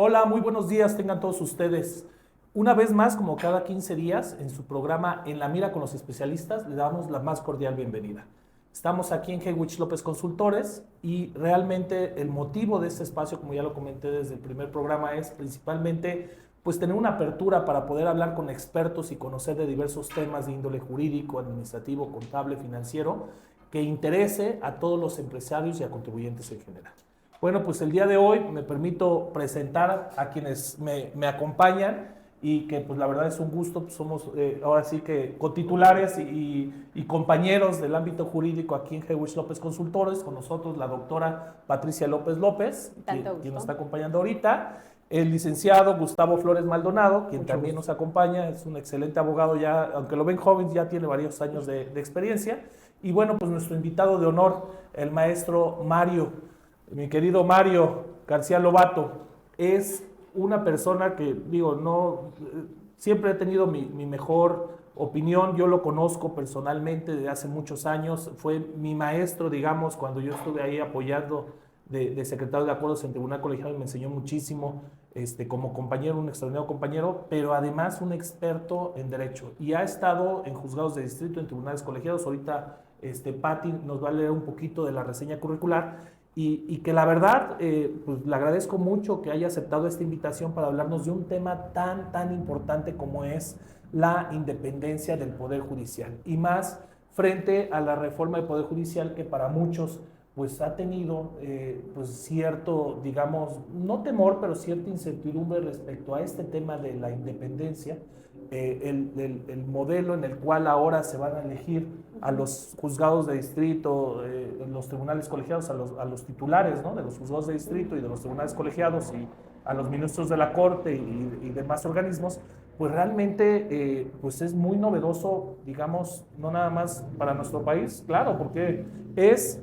Hola, muy buenos días, tengan todos ustedes. Una vez más, como cada 15 días, en su programa En la Mira con los especialistas, le damos la más cordial bienvenida. Estamos aquí en Hewich López Consultores y realmente el motivo de este espacio, como ya lo comenté desde el primer programa, es principalmente pues tener una apertura para poder hablar con expertos y conocer de diversos temas de índole jurídico, administrativo, contable, financiero, que interese a todos los empresarios y a contribuyentes en general. Bueno, pues el día de hoy me permito presentar a quienes me acompañan y que pues la verdad es un gusto, pues somos ahora sí que cotitulares y compañeros del ámbito jurídico aquí en Hewich López Consultores, con nosotros la doctora Patricia López López, quien nos está acompañando ahorita, el licenciado Gustavo Flores Maldonado, quien también nos acompaña, es un excelente abogado ya, aunque lo ven joven, ya tiene varios años de experiencia, y bueno, pues nuestro invitado de honor, el maestro Mario. Mi querido Mario García Lobato es una persona que, digo, no, siempre he tenido mi mejor opinión, yo lo conozco personalmente desde hace muchos años, fue mi maestro, digamos, cuando yo estuve ahí apoyando de secretario de acuerdos en tribunal colegiado y me enseñó muchísimo, como compañero, un extraordinario compañero, pero además un experto en derecho y ha estado en juzgados de distrito, en tribunales colegiados. Ahorita Patti nos va a leer un poquito de la reseña curricular. Y que la verdad, pues le agradezco mucho que haya aceptado esta invitación para hablarnos de un tema tan importante como es la independencia del Poder Judicial. Y más frente a la reforma del Poder Judicial que para muchos pues ha tenido pues cierto, digamos, no temor, pero cierta incertidumbre respecto a este tema de la independencia, el modelo en el cual ahora se van a elegir a los juzgados de distrito, los tribunales colegiados, a los titulares, ¿no?, de los juzgados de distrito y de los tribunales colegiados y a los ministros de la Corte y demás organismos, pues realmente pues es muy novedoso, digamos, no nada más para nuestro país, claro, porque es...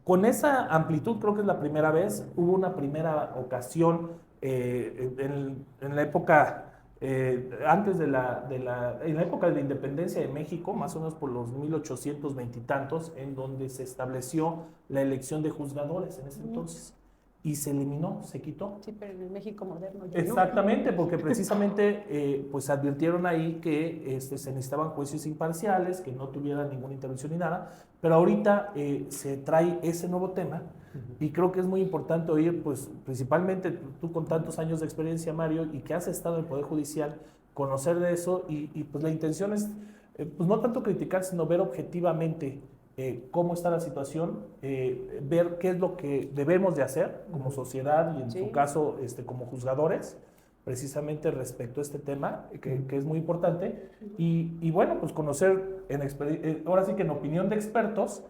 Con esa amplitud, creo que es la primera vez, hubo una primera ocasión en la época, antes en la época de la independencia de México, más o menos por los 1820 y tantos, en donde se estableció la elección de juzgadores en ese entonces. Y se eliminó, se quitó. Sí, pero en el México moderno ya Exactamente, porque precisamente pues advirtieron ahí que se necesitaban jueces imparciales, que no tuvieran ninguna intervención ni nada, pero ahorita se trae ese nuevo tema y creo que es muy importante oír, pues principalmente tú con tantos años de experiencia, Mario, y que has estado en el Poder Judicial, conocer de eso y pues la intención es pues no tanto criticar, sino ver objetivamente cómo está la situación, ver qué es lo que debemos de hacer como sociedad y en su caso como juzgadores, precisamente respecto a este tema, que es muy importante, y bueno, pues conocer, ahora sí que en opinión de expertos,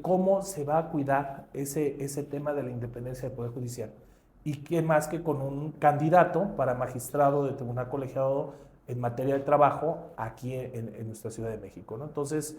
cómo se va a cuidar ese tema de la independencia del Poder Judicial. Y qué más que con un candidato para magistrado de tribunal colegiado en materia de trabajo aquí en nuestra Ciudad de México, ¿no? Entonces,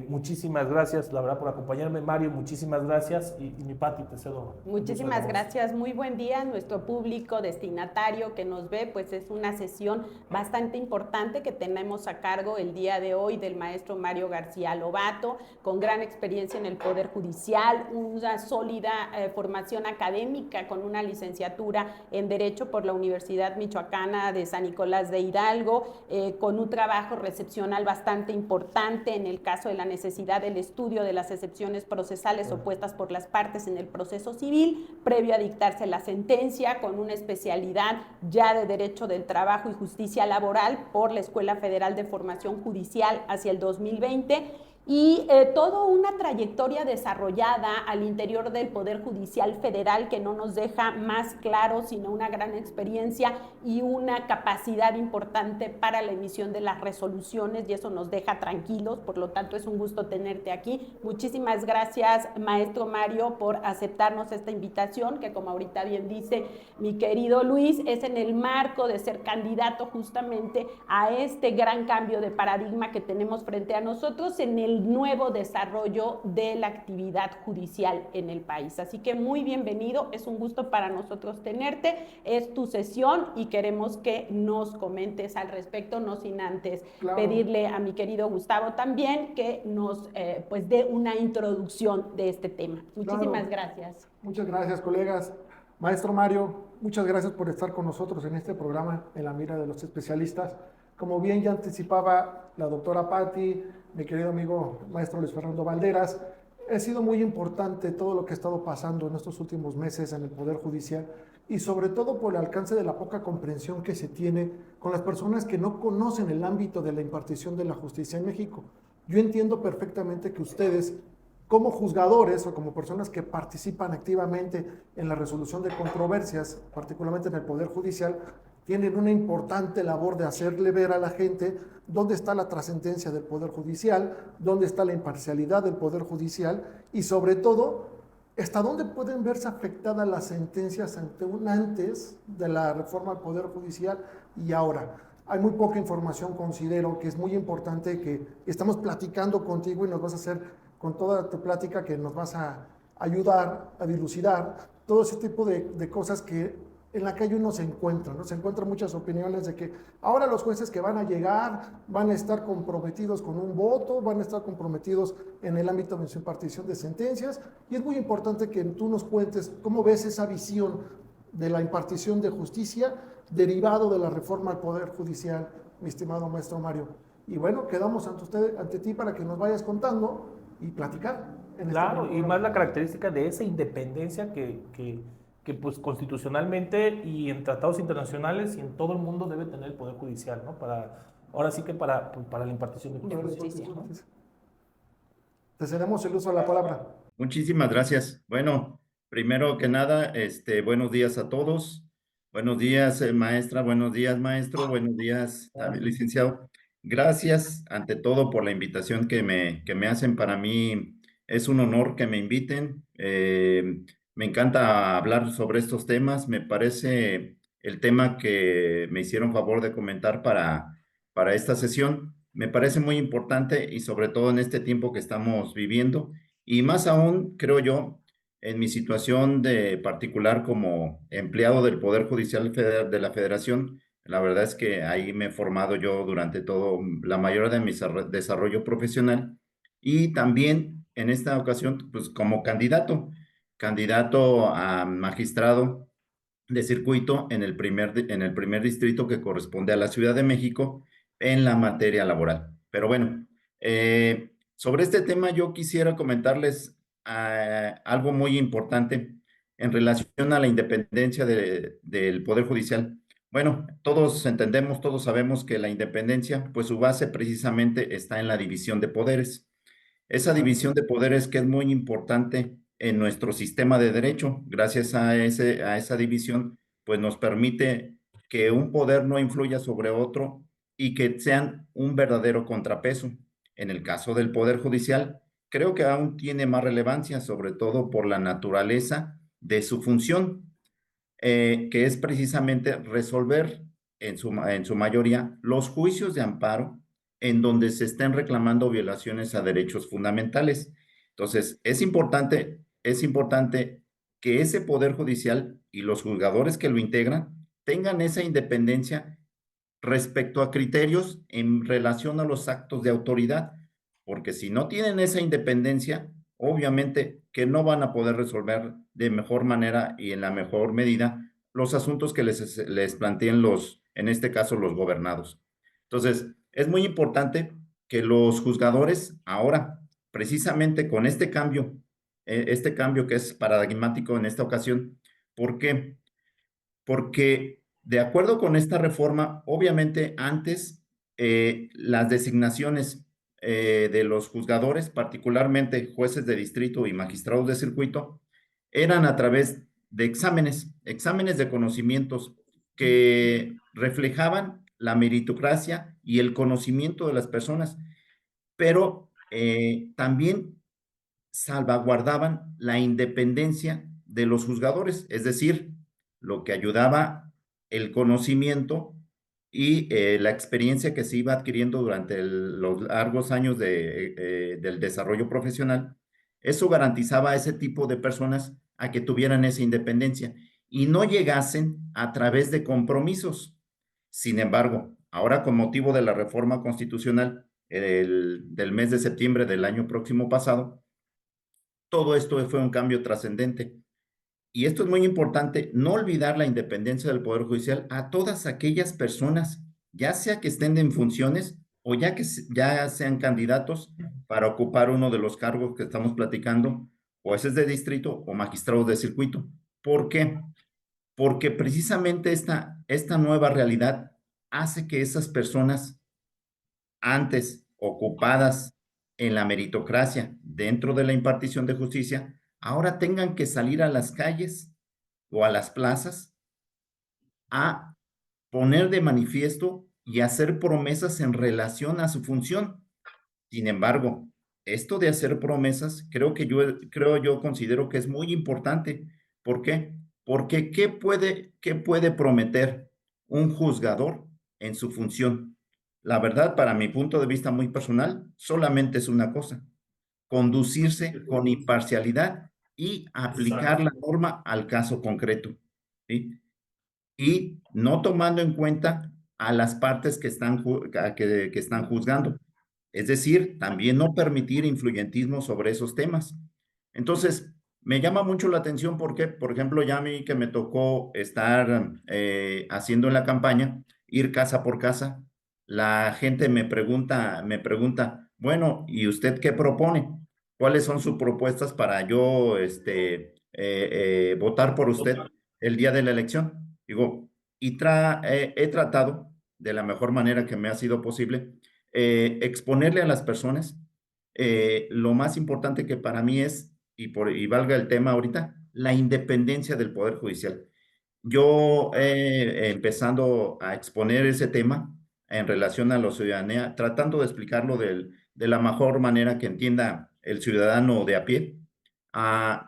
muchísimas gracias, la verdad, por acompañarme, Mario, muchísimas gracias, y mi Pati, te cedo. Muchísimas gracias, muy buen día a nuestro público destinatario que nos ve, pues es una sesión bastante importante que tenemos a cargo el día de hoy del maestro Mario García Lobato, con gran experiencia en el Poder Judicial, una sólida formación académica con una licenciatura en Derecho por la Universidad Michoacana de San Nicolás de Hidalgo, con un trabajo recepcional bastante importante en el caso de la necesidad del estudio de las excepciones procesales opuestas por las partes en el proceso civil, previo a dictarse la sentencia, con una especialidad ya de Derecho del Trabajo y Justicia Laboral por la Escuela Federal de Formación Judicial hacia el 2020, y toda una trayectoria desarrollada al interior del Poder Judicial Federal que no nos deja más claro, sino una gran experiencia y una capacidad importante para la emisión de las resoluciones, y eso nos deja tranquilos. Por lo tanto, es un gusto tenerte aquí. Muchísimas gracias, maestro Mario, por aceptarnos esta invitación, que como ahorita bien dice mi querido Luis, es en el marco de ser candidato justamente a este gran cambio de paradigma que tenemos frente a nosotros en el nuevo desarrollo de la actividad judicial en el país. Así que muy bienvenido, es un gusto para nosotros tenerte, es tu sesión y queremos que nos comentes al respecto, no sin antes pedirle a mi querido Gustavo también que nos pues dé una introducción de este tema. Muchísimas gracias. Muchas gracias, colegas. Maestro Mario, muchas gracias por estar con nosotros en este programa en la mira de los especialistas. Como bien ya anticipaba la doctora Patti, mi querido amigo maestro Luis Fernando Valderas, ha sido muy importante todo lo que ha estado pasando en estos últimos meses en el Poder Judicial y sobre todo por el alcance de la poca comprensión que se tiene con las personas que no conocen el ámbito de la impartición de la justicia en México. Yo entiendo perfectamente que ustedes, como juzgadores o como personas que participan activamente en la resolución de controversias, particularmente en el Poder Judicial, tienen una importante labor de hacerle ver a la gente dónde está la trascendencia del Poder Judicial, dónde está la imparcialidad del Poder Judicial y sobre todo, hasta dónde pueden verse afectadas las sentencias antes de la reforma al Poder Judicial y ahora. Hay muy poca información, considero que es muy importante que estamos platicando contigo y nos vas a hacer con toda tu plática que nos vas a ayudar a dilucidar todo ese tipo de cosas que en la calle uno se encuentra, ¿no? Se encuentran muchas opiniones de que ahora los jueces que van a llegar van a estar comprometidos con un voto, van a estar comprometidos en el ámbito de su impartición de sentencias, y es muy importante que tú nos cuentes cómo ves esa visión de la impartición de justicia derivado de la reforma al Poder Judicial, mi estimado maestro Mario. Y bueno, quedamos ante ti para que nos vayas contando y platicar. Claro, y más la característica de esa independencia que pues constitucionalmente y en tratados internacionales y en todo el mundo debe tener el Poder Judicial, ¿no? Ahora sí que para la impartición de justicia, ¿no? Te cedemos el uso de la palabra. Muchísimas gracias. Bueno, primero que nada, buenos días a todos. Buenos días, maestra. Buenos días, maestro. Buenos días, licenciado. Gracias, ante todo, por la invitación que me hacen. Para mí es un honor que me inviten. Me encanta hablar sobre estos temas. Me parece el tema que me hicieron favor de comentar para esta sesión. Me parece muy importante y sobre todo en este tiempo que estamos viviendo. Y más aún, creo yo, en mi situación de particular como empleado del Poder Judicial de la Federación, la verdad es que ahí me he formado yo durante todo la mayoría de mi desarrollo profesional y también en esta ocasión, pues como candidato a magistrado de circuito en el primer distrito que corresponde a la Ciudad de México en la materia laboral. Pero bueno, sobre este tema yo quisiera comentarles algo muy importante en relación a la independencia del Poder Judicial. Bueno, todos entendemos, todos sabemos que la independencia, pues su base precisamente está en la división de poderes. Esa división de poderes que es muy importante en nuestro sistema de derecho. Gracias a esa división, pues nos permite que un poder no influya sobre otro y que sean un verdadero contrapeso. En el caso del Poder Judicial, creo que aún tiene más relevancia, sobre todo por la naturaleza de su función, que es precisamente resolver en su mayoría los juicios de amparo en donde se estén reclamando violaciones a derechos fundamentales. Entonces, es importante que ese Poder Judicial y los juzgadores que lo integran tengan esa independencia respecto a criterios en relación a los actos de autoridad, porque si no tienen esa independencia, obviamente que no van a poder resolver de mejor manera y en la mejor medida los asuntos que les planteen en este caso, los gobernados. Entonces, es muy importante que los juzgadores ahora, precisamente con este cambio que es paradigmático en esta ocasión, ¿por qué? Porque de acuerdo con esta reforma, obviamente antes las designaciones de los juzgadores, particularmente jueces de distrito y magistrados de circuito, eran a través de exámenes de conocimientos que reflejaban la meritocracia y el conocimiento de las personas, pero también salvaguardaban la independencia de los juzgadores, es decir, lo que ayudaba el conocimiento y la experiencia que se iba adquiriendo durante los largos años del desarrollo profesional. Eso garantizaba a ese tipo de personas a que tuvieran esa independencia y no llegasen a través de compromisos. Sin embargo, ahora con motivo de la reforma constitucional del mes de septiembre del año próximo pasado, todo esto fue un cambio trascendente. y esto es muy importante, no olvidar la independencia del Poder Judicial a todas aquellas personas, ya sea que estén en funciones o ya que ya sean candidatos para ocupar uno de los cargos que estamos platicando, jueces de distrito o magistrados de circuito. ¿Por qué? Porque precisamente esta nueva realidad hace que esas personas antes ocupadas en la meritocracia dentro de la impartición de justicia, ahora tengan que salir a las calles o a las plazas a poner de manifiesto y hacer promesas en relación a su función. Sin embargo, esto de hacer promesas, creo yo considero que es muy importante. ¿Por qué? Porque qué puede prometer un juzgador en su función? La verdad, para mi punto de vista muy personal, solamente es una cosa: conducirse con imparcialidad y aplicar la norma al caso concreto, ¿sí? Y no tomando en cuenta a las partes que están juzgando. Es decir, también no permitir influyentismo sobre esos temas. Entonces, me llama mucho la atención porque, por ejemplo, ya a mí que me tocó estar haciendo en la campaña, ir casa por casa, la gente me pregunta, bueno, ¿y usted qué propone? ¿Cuáles son sus propuestas para yo votar por usted el día de la elección? Digo, he tratado de la mejor manera que me ha sido posible exponerle a las personas lo más importante que para mí es, y valga el tema ahorita, la independencia del Poder Judicial. Yo empezando a exponer ese tema en relación a la ciudadanía, tratando de explicarlo de la mejor manera que entienda el ciudadano de a pie,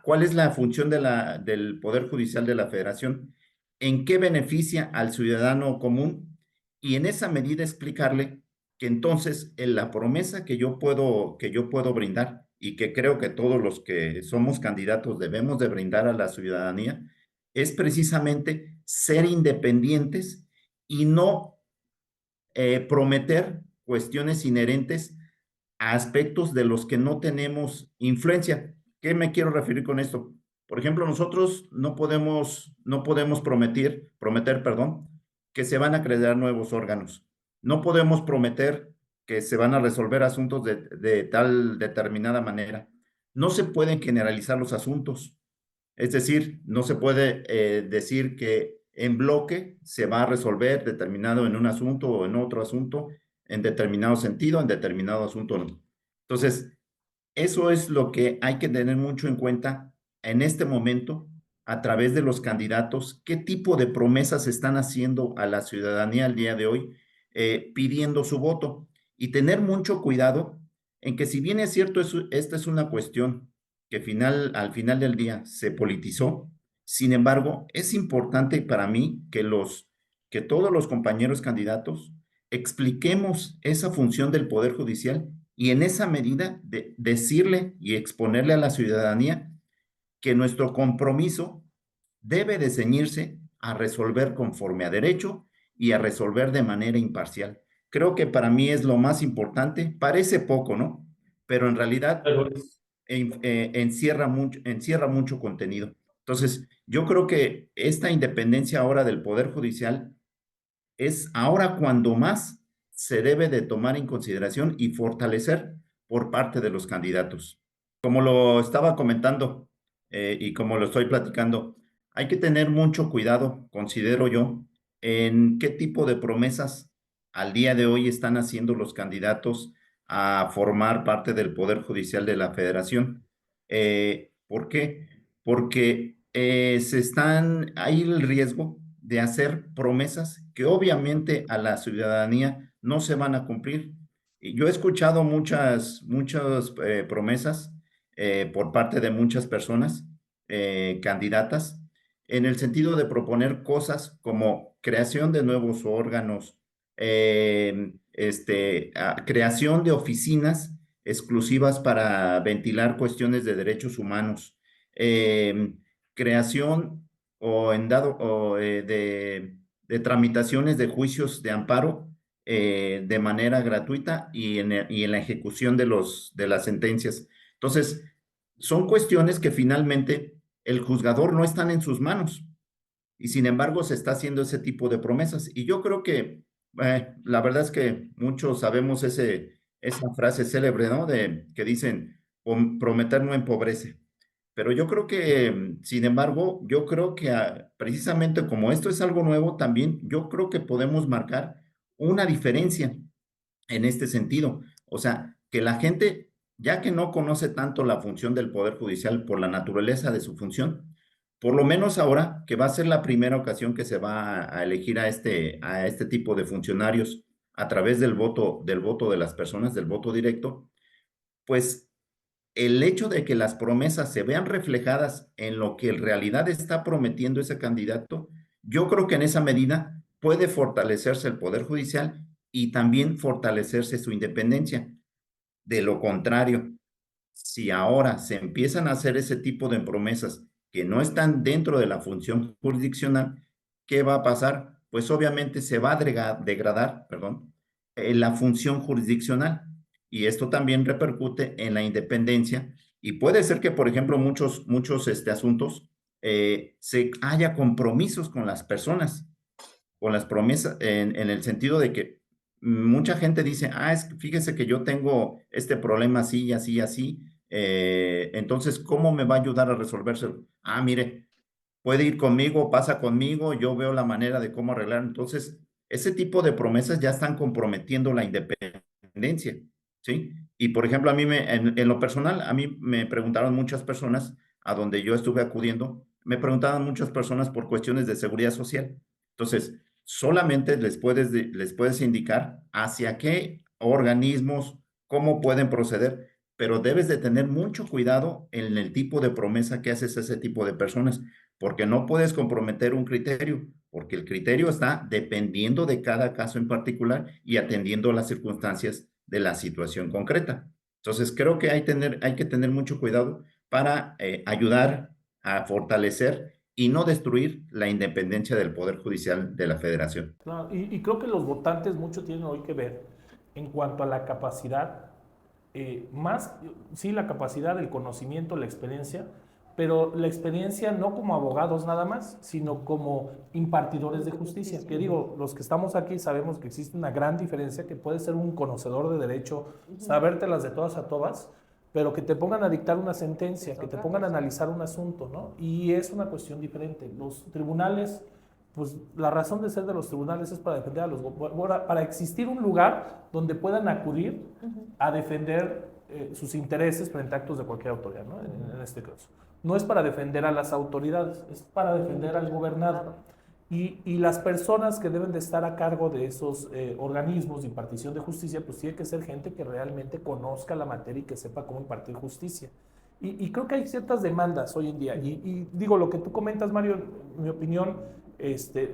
cuál es la función del Poder Judicial de la Federación, en qué beneficia al ciudadano común, y en esa medida explicarle que entonces en la promesa que yo puedo brindar y que creo que todos los que somos candidatos debemos de brindar a la ciudadanía es precisamente ser independientes y no prometer cuestiones inherentes a aspectos de los que no tenemos influencia. ¿Qué me quiero referir con esto? Por ejemplo, nosotros no podemos prometer, que se van a crear nuevos órganos. No podemos prometer que se van a resolver asuntos de tal determinada manera. No se pueden generalizar los asuntos. Es decir, no se puede decir que en bloque se va a resolver determinado en un asunto o en otro asunto, en determinado sentido, en determinado asunto no. Entonces, eso es lo que hay que tener mucho en cuenta en este momento a través de los candidatos, qué tipo de promesas están haciendo a la ciudadanía al día de hoy, pidiendo su voto, y tener mucho cuidado en que, si bien es cierto, esta es una cuestión que al final del día se politizó. Sin embargo, es importante para mí que todos los compañeros candidatos expliquemos esa función del Poder Judicial y en esa medida decirle y exponerle a la ciudadanía que nuestro compromiso debe de ceñirse a resolver conforme a derecho y a resolver de manera imparcial. Creo que para mí es lo más importante. Parece poco, ¿no? Pero en realidad encierra mucho contenido. Entonces, yo creo que esta independencia ahora del Poder Judicial es ahora cuando más se debe de tomar en consideración y fortalecer por parte de los candidatos. Como lo estaba comentando y como lo estoy platicando, hay que tener mucho cuidado, considero yo, en qué tipo de promesas al día de hoy están haciendo los candidatos a formar parte del Poder Judicial de la Federación. ¿Por qué? Porque hay el riesgo de hacer promesas que obviamente a la ciudadanía no se van a cumplir. Y yo he escuchado muchas promesas por parte de muchas personas candidatas en el sentido de proponer cosas como creación de nuevos órganos, creación de oficinas exclusivas para ventilar cuestiones de derechos humanos, creación de tramitaciones de juicios de amparo de manera gratuita y en la ejecución de las sentencias. Entonces, son cuestiones que finalmente el juzgador no están en sus manos. Y sin embargo se está haciendo ese tipo de promesas. Y yo creo que la verdad es que muchos sabemos esa frase célebre, ¿no? Que dicen, prometer no empobrece. Pero yo creo que, sin embargo, yo creo que precisamente como esto es algo nuevo, también yo creo que podemos marcar una diferencia en este sentido. O sea, que la gente, ya que no conoce tanto la función del Poder Judicial por la naturaleza de su función, por lo menos ahora, que va a ser la primera ocasión que se va a elegir a este tipo de funcionarios a través del voto de las personas, del voto directo, pues el hecho de que las promesas se vean reflejadas en lo que en realidad está prometiendo ese candidato, yo creo que en esa medida puede fortalecerse el Poder Judicial y también fortalecerse su independencia. De lo contrario, si ahora se empiezan a hacer ese tipo de promesas que no están dentro de la función jurisdiccional, ¿qué va a pasar? Pues obviamente se va a degradar, perdón, la función jurisdiccional y esto también repercute en la independencia y puede ser que, por ejemplo, muchos asuntos se haya compromisos con las promesas en el sentido de que mucha gente dice, fíjese que yo tengo este problema así y así y así, entonces, ¿cómo me va a ayudar a resolvérselo? Mire, puede ir conmigo, pasa conmigo, yo veo la manera de cómo arreglar. Entonces, ese tipo de promesas ya están comprometiendo la independencia, ¿sí? Y, por ejemplo, en lo personal, a mí me preguntaron muchas personas, a donde yo estuve acudiendo, me preguntaban muchas personas por cuestiones de seguridad social. Entonces, solamente les puedes indicar hacia qué organismos, cómo pueden proceder, pero debes de tener mucho cuidado en el tipo de promesa que haces a ese tipo de personas, porque no puedes comprometer un criterio, porque el criterio está dependiendo de cada caso en particular y atendiendo las circunstancias de la situación concreta. Entonces, creo que hay que tener mucho cuidado para ayudar a fortalecer y no destruir la independencia del Poder Judicial de la Federación. Claro, y creo que los votantes mucho tienen hoy que ver en cuanto a la capacidad, sí, la capacidad, el conocimiento, la experiencia, pero la experiencia no como abogados nada más, sino como impartidores de justicia. Que digo, los que estamos aquí sabemos que existe una gran diferencia, que puede ser un conocedor de derecho, sabértelas de todas a todas, pero que te pongan a dictar una sentencia, que te pongan a analizar un asunto, ¿no? Y es una cuestión diferente. Los tribunales, pues la razón de ser de los tribunales es para defender a los, para existir un lugar donde puedan acudir a defender sus intereses frente a actos de cualquier autoridad, ¿no? En este caso. No es para defender a las autoridades, es para defender al gobernado. Y las personas que deben de estar a cargo de esos organismos de impartición de justicia, pues tiene que ser gente que realmente conozca la materia y que sepa cómo impartir justicia. Y creo que hay ciertas demandas hoy en día. Y digo, lo que tú comentas, Mario, en mi opinión,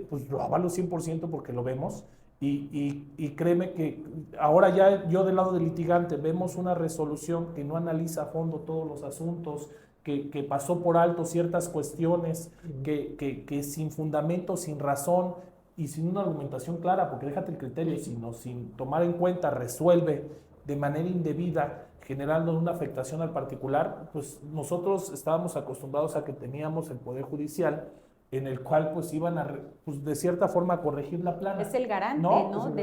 pues lo avalo 100% porque lo vemos. Y créeme que ahora ya yo del lado del litigante vemos una resolución que no analiza a fondo todos los asuntos, que pasó por alto ciertas cuestiones, que sin fundamento, sin razón y sin una argumentación clara, porque déjate el criterio, sino sin tomar en cuenta, resuelve de manera indebida, generando una afectación al particular, pues nosotros estábamos acostumbrados a que teníamos el Poder Judicial en el cual pues iban a, pues, de cierta forma, a corregir la plana. Es el garante, ¿no?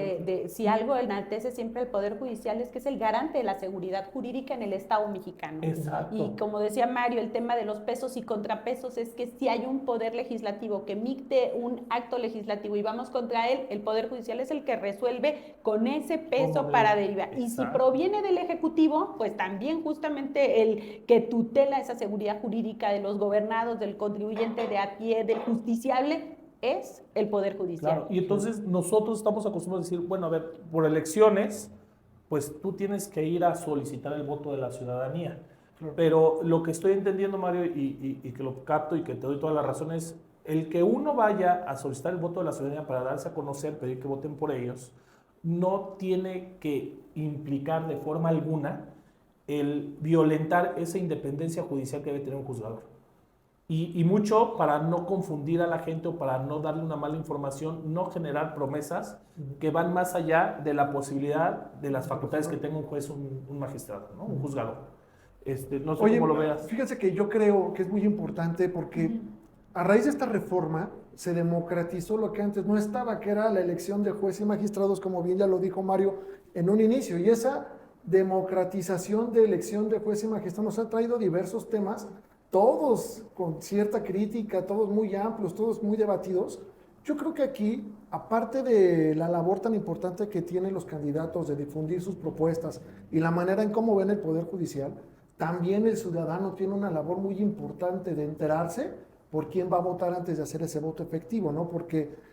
Si algo enaltece siempre el Poder Judicial es que es el garante de la seguridad jurídica en el Estado mexicano. Exacto. Y como decía Mario, el tema de los pesos y contrapesos es que si hay un poder legislativo que emite un acto legislativo y vamos contra él, el Poder Judicial es el que resuelve con ese peso para derivar. Y si proviene del Ejecutivo, pues también justamente el que tutela esa seguridad jurídica de los gobernados, del contribuyente de a pie, del justiciable, es el Poder Judicial. Claro, y entonces nosotros estamos acostumbrados a decir, bueno, a ver, por elecciones, pues tú tienes que ir a solicitar el voto de la ciudadanía. Claro. Pero lo que estoy entendiendo, Mario, y que lo capto y que te doy toda la razón, es el que uno vaya a solicitar el voto de la ciudadanía para darse a conocer, pedir que voten por ellos, no tiene que implicar de forma alguna el violentar esa independencia judicial que debe tener un juzgador. Y mucho para no confundir a la gente o para no darle una mala información, no generar promesas que van más allá de la posibilidad de las facultades que tenga un juez, un magistrado, ¿no? Un juzgador. No sé Oye, cómo lo veas. fíjense que yo creo que es muy importante porque a raíz de esta reforma se democratizó lo que antes no estaba, que era la elección de jueces y magistrados, como bien ya lo dijo Mario en un inicio. Y esa democratización de elección de jueces y magistrados nos ha traído diversos temas, todos con cierta crítica, todos muy amplios, todos muy debatidos. Yo creo que aquí, aparte de la labor tan importante que tienen los candidatos de difundir sus propuestas y la manera en cómo ven el Poder Judicial, también el ciudadano tiene una labor muy importante de enterarse por quién va a votar antes de hacer ese voto efectivo, ¿no? Porque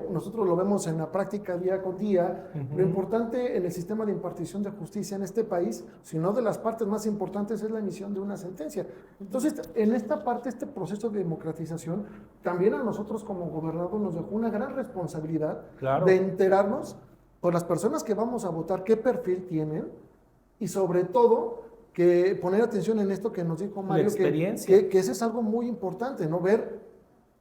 nosotros lo vemos en la práctica día con día. Lo importante en el sistema de impartición de justicia en este país, si no de las partes más importantes, es la emisión de una sentencia. Entonces, en esta parte, este proceso de democratización, también a nosotros como gobernador nos dejó una gran responsabilidad de enterarnos por las personas que vamos a votar, qué perfil tienen y sobre todo que poner atención en esto que nos dijo Mario, que eso es algo muy importante, ¿no? Ver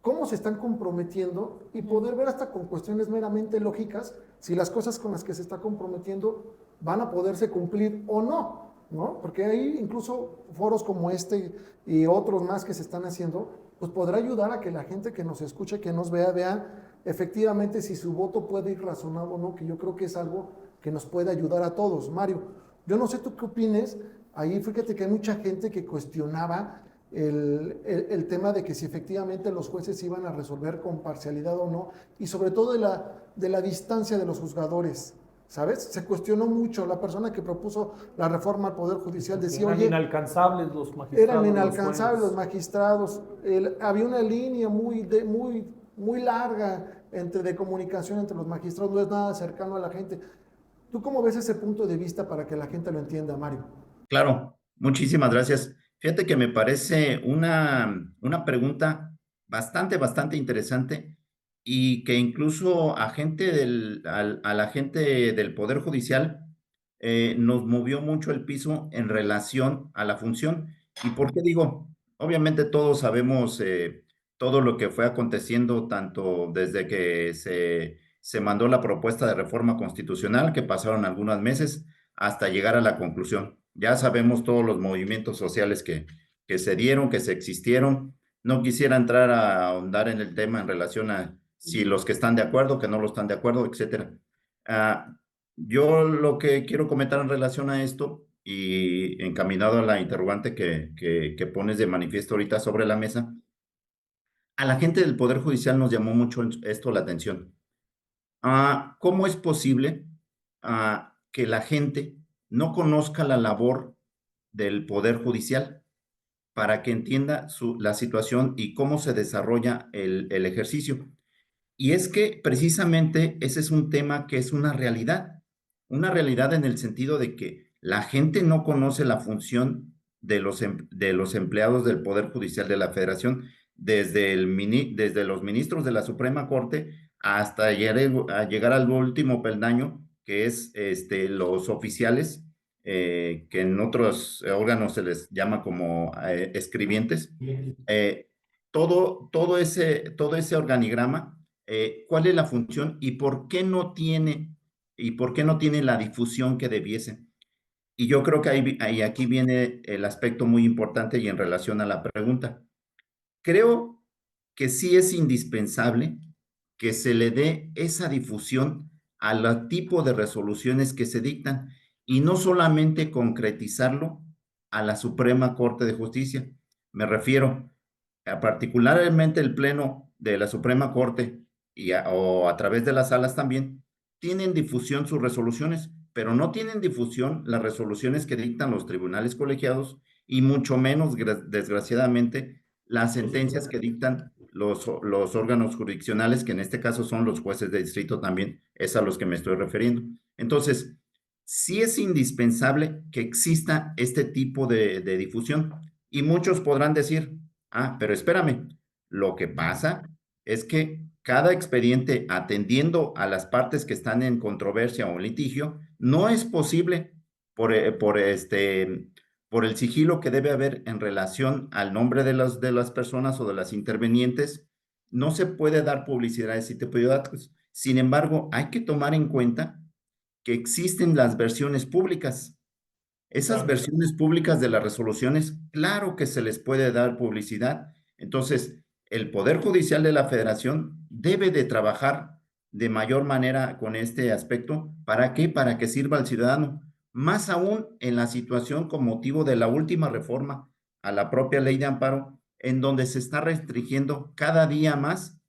cómo se están comprometiendo y poder ver hasta con cuestiones meramente lógicas si las cosas con las que se está comprometiendo van a poderse cumplir o no, ¿no? Porque hay incluso foros como este y otros más que se están haciendo, pues podrá ayudar a que la gente que nos escuche, que nos vea efectivamente si su voto puede ir razonado o no, que yo creo que es algo que nos puede ayudar a todos. Mario, yo no sé tú qué opines. Ahí fíjate que hay mucha gente que cuestionaba el tema de que si efectivamente los jueces iban a resolver con parcialidad o no, y sobre todo de la distancia de los juzgadores, ¿sabes? Se cuestionó mucho. La persona que propuso la reforma al Poder Judicial decía, eran oye, inalcanzables los magistrados. Eran inalcanzables los magistrados. Había una línea muy larga de comunicación entre los magistrados, no es nada cercano a la gente. ¿Tú cómo ves ese punto de vista para que la gente lo entienda, Mario? Claro, muchísimas gracias. Fíjate que me parece una pregunta bastante interesante y que incluso a la gente del Poder Judicial nos movió mucho el piso en relación a la función. ¿Y por qué digo? Obviamente todos sabemos todo lo que fue aconteciendo, tanto desde que se mandó la propuesta de reforma constitucional, que pasaron algunos meses, hasta llegar a la conclusión. Ya sabemos todos los movimientos sociales que se dieron, que se existieron. No quisiera entrar a ahondar en el tema en relación a si los que están de acuerdo, que no lo están de acuerdo, etcétera. Yo lo que quiero comentar en relación a esto y encaminado a la interrogante que pones de manifiesto ahorita sobre la mesa, a la gente del Poder Judicial nos llamó mucho esto la atención. ¿Cómo es posible que la gente no conozca la labor del Poder Judicial para que entienda la situación y cómo se desarrolla el ejercicio? Y es que precisamente ese es un tema que es una realidad en el sentido de que la gente no conoce la función de los empleados del Poder Judicial de la Federación, desde los ministros de la Suprema Corte hasta llegar al último peldaño, que es los oficiales, que en otros órganos se les llama como escribientes. Todo ese organigrama, ¿cuál es la función y por qué no tiene la difusión que debiese? Y yo creo que aquí viene el aspecto muy importante y en relación a la pregunta. Creo que sí es indispensable que se le dé esa difusión al tipo de resoluciones que se dictan y no solamente concretizarlo a la Suprema Corte de Justicia. Me refiero particularmente el Pleno de la Suprema Corte o a través de las salas también, tienen difusión sus resoluciones, pero no tienen difusión las resoluciones que dictan los tribunales colegiados y mucho menos, desgraciadamente, las sentencias que dictan los órganos jurisdiccionales, que en este caso son los jueces de distrito también, es a los que me estoy refiriendo. Entonces, sí es indispensable que exista este tipo de difusión y muchos podrán decir, pero espérame, lo que pasa es que cada expediente, atendiendo a las partes que están en controversia o litigio, no es posible por el sigilo que debe haber en relación al nombre de las personas o de las intervenientes. No se puede dar publicidad a ese tipo de datos. Sin embargo, hay que tomar en cuenta que existen las versiones públicas Esas Claro. versiones públicas de las resoluciones, claro que se les puede dar publicidad. Entonces, el Poder Judicial de la Federación debe de trabajar de mayor manera con este aspecto. ¿Para qué? Para que sirva al ciudadano. Más aún en la situación con motivo de la última reforma a la propia ley de amparo, en donde se está restringiendo cada día más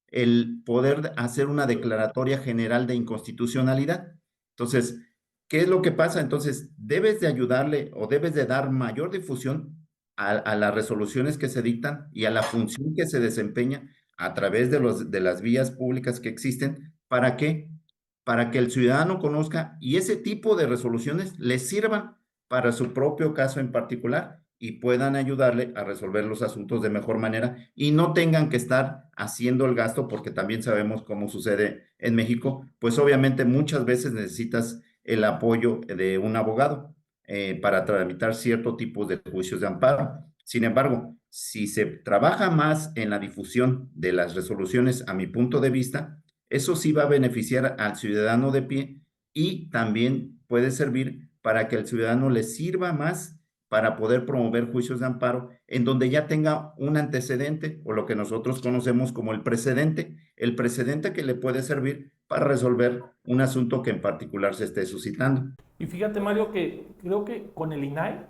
el poder hacer una declaratoria general de inconstitucionalidad. Entonces, ¿qué es lo que pasa? Entonces, debes de ayudarle o debes de dar mayor difusión a las resoluciones que se dictan y a la función que se desempeña a través de las vías públicas que existen. ¿Para qué? Para que el ciudadano conozca y ese tipo de resoluciones le sirvan para su propio caso en particular y puedan ayudarle a resolver los asuntos de mejor manera y no tengan que estar haciendo el gasto, porque también sabemos cómo sucede en México, pues obviamente muchas veces necesitas el apoyo de un abogado para tramitar cierto tipo de juicios de amparo. Sin embargo, si se trabaja más en la difusión de las resoluciones, a mi punto de vista, eso sí va a beneficiar al ciudadano de pie y también puede servir para que el ciudadano le sirva más para poder promover juicios de amparo en donde ya tenga un antecedente o lo que nosotros conocemos como el precedente que le puede servir para resolver un asunto que en particular se esté suscitando. Y fíjate, Mario, que creo que con el INAI,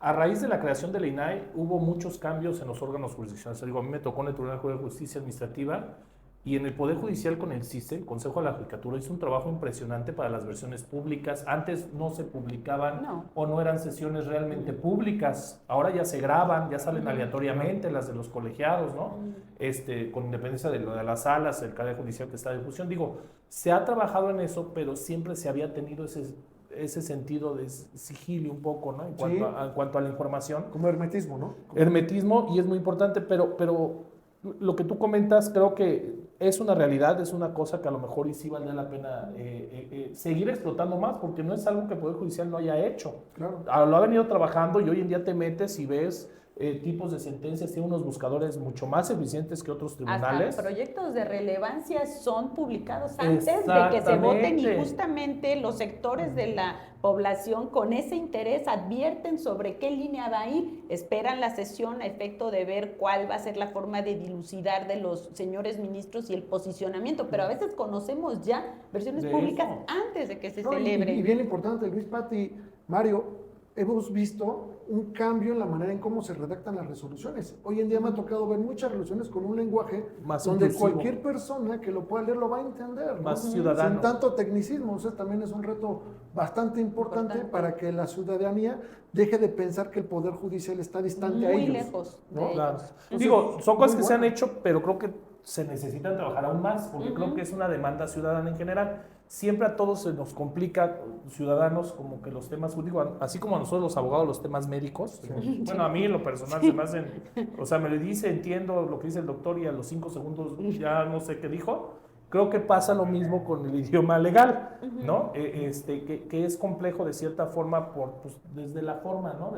a raíz de la creación del INAI, hubo muchos cambios en los órganos jurisdiccionales. Digo, a mí me tocó en el Tribunal de Justicia Administrativa y en el Poder Judicial con el CISE, el Consejo de la Judicatura, hizo un trabajo impresionante para las versiones públicas. Antes no se publicaban o no eran sesiones realmente públicas. Ahora ya se graban, ya salen aleatoriamente las de los colegiados, ¿no? Con independencia de lo de las salas, el Poder Judicial que está de difusión. Digo, se ha trabajado en eso, pero siempre se había tenido ese sentido de sigilio un poco, ¿no? En cuanto a la información. Como hermetismo, ¿no? Hermetismo, y es muy importante, pero lo que tú comentas creo que es una realidad, es una cosa que a lo mejor y sí valdría la pena seguir explotando más, porque no es algo que el Poder Judicial no haya hecho. Claro. Lo ha venido trabajando y hoy en día te metes y ves tipos de sentencias, tiene unos buscadores mucho más eficientes que otros tribunales. Hasta proyectos de relevancia son publicados antes de que se voten y justamente los sectores de la población con ese interés advierten sobre qué línea va a ir, esperan la sesión a efecto de ver cuál va a ser la forma de dilucidar de los señores ministros y el posicionamiento, pero a veces conocemos ya versiones públicas antes de que se celebre. Y bien importante, Luis, Pati, Mario, hemos visto un cambio en la manera en cómo se redactan las resoluciones. Hoy en día me ha tocado ver muchas resoluciones con un lenguaje más donde inclusivo. Cualquier persona que lo pueda leer lo va a entender, más ¿no? ciudadano. Sin tanto tecnicismo. O sea, también es un reto bastante importante para que la ciudadanía deje de pensar que el Poder Judicial está distante a ellos. Muy lejos. ¿no? Claro. Entonces, Digo, son cosas que bueno. se han hecho, pero creo que se necesitan trabajar aún más, porque creo que es una demanda ciudadana en general. Siempre a todos se nos complica, ciudadanos, como que los temas, digo, así como a nosotros los abogados, los temas médicos. Bueno, a mí en lo personal se me hacen, o sea, me le dice, entiendo lo que dice el doctor y a los 5 segundos ya no sé qué dijo. Creo que pasa lo mismo con el idioma legal, ¿no? Que es complejo de cierta forma pues, desde la forma, ¿no?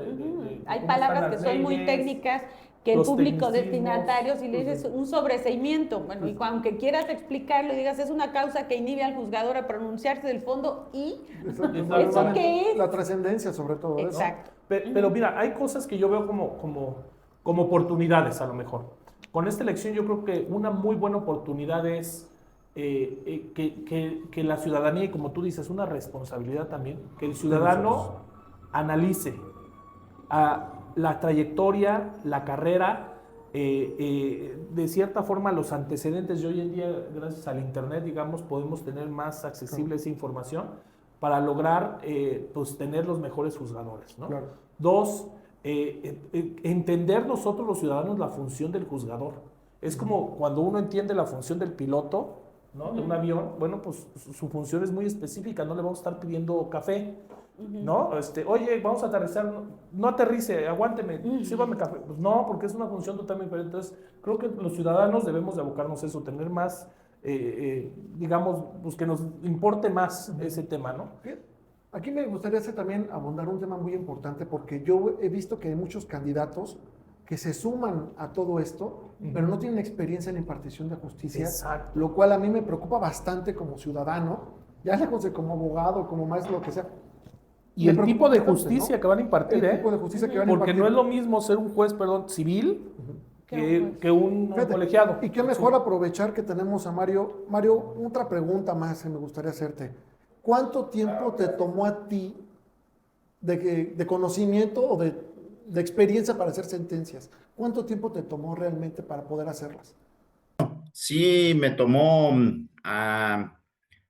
Hay palabras que son muy técnicas que el público destinatario, si le dices un sobreseimiento, bueno, y aunque quieras explicarlo y digas es una causa que inhibe al juzgador a pronunciarse del fondo y ¿eso qué es? La trascendencia sobre todo. Exacto. Pero mira, hay cosas que yo veo como oportunidades a lo mejor. Con esta elección yo creo que una muy buena oportunidad es que la ciudadanía, y como tú dices, una responsabilidad también, que el ciudadano analice la trayectoria, la carrera, de cierta forma los antecedentes. Y hoy en día, gracias al internet, digamos, podemos tener más accesible esa información para lograr pues, tener los mejores juzgadores, ¿no? Claro. 2, entender nosotros los ciudadanos la función del juzgador. Es como cuando uno entiende la función del piloto, ¿no? De un avión, bueno, pues su función es muy específica, no le vamos a estar pidiendo café, ¿no? Oye, vamos a aterrizar, no aterrice, aguánteme, sírvame café. Pues no, porque es una función totalmente diferente. Entonces, creo que los ciudadanos debemos de abocarnos a eso, tener más, digamos, pues que nos importe más ese tema, ¿no? Aquí me gustaría también abundar un tema muy importante, porque yo he visto que hay muchos candidatos que se suman a todo esto, pero no tienen experiencia en la impartición de justicia, Exacto. lo cual a mí me preocupa bastante como ciudadano, ya lejos de como abogado, como maestro, lo que sea. Y Me el preocupa tipo de bastante, justicia ¿no? que van a impartir, El tipo de justicia que van a Porque impartir. no es lo mismo ser un juez, perdón, civil que un Fíjate, colegiado. y qué mejor aprovechar que tenemos a Mario. Mario, otra pregunta más que me gustaría hacerte. ¿Cuánto tiempo te tomó a ti de conocimiento o de experiencia para hacer sentencias? ¿Cuánto tiempo te tomó realmente para poder hacerlas? Sí, me tomó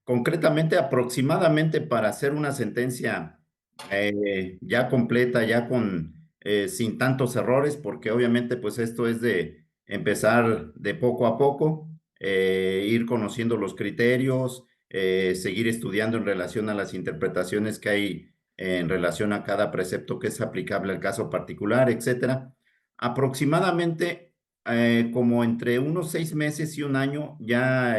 concretamente aproximadamente para hacer una sentencia ya completa, ya con sin tantos errores, porque obviamente pues esto es de empezar de poco a poco, ir conociendo los criterios, seguir estudiando en relación a las interpretaciones que hay en relación a cada precepto que es aplicable al caso particular, etcétera. Aproximadamente como entre unos 6 meses y un año, ya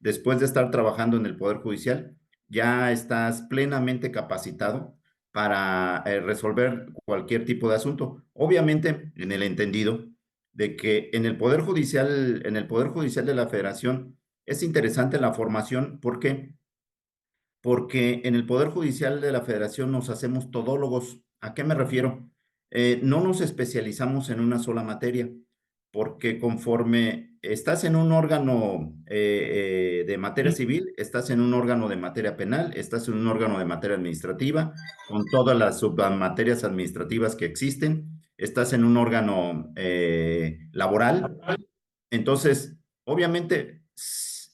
después de estar trabajando en el Poder Judicial, ya estás plenamente capacitado para resolver cualquier tipo de asunto. Obviamente, en el entendido de que en el Poder Judicial de la Federación es interesante la formación. ¿Por qué? Porque en el Poder Judicial de la Federación nos hacemos todólogos. ¿A qué me refiero? No nos especializamos en una sola materia, porque conforme estás en un órgano de materia civil, estás en un órgano de materia penal, estás en un órgano de materia administrativa, con todas las submaterias administrativas que existen, estás en un órgano laboral. Entonces, obviamente,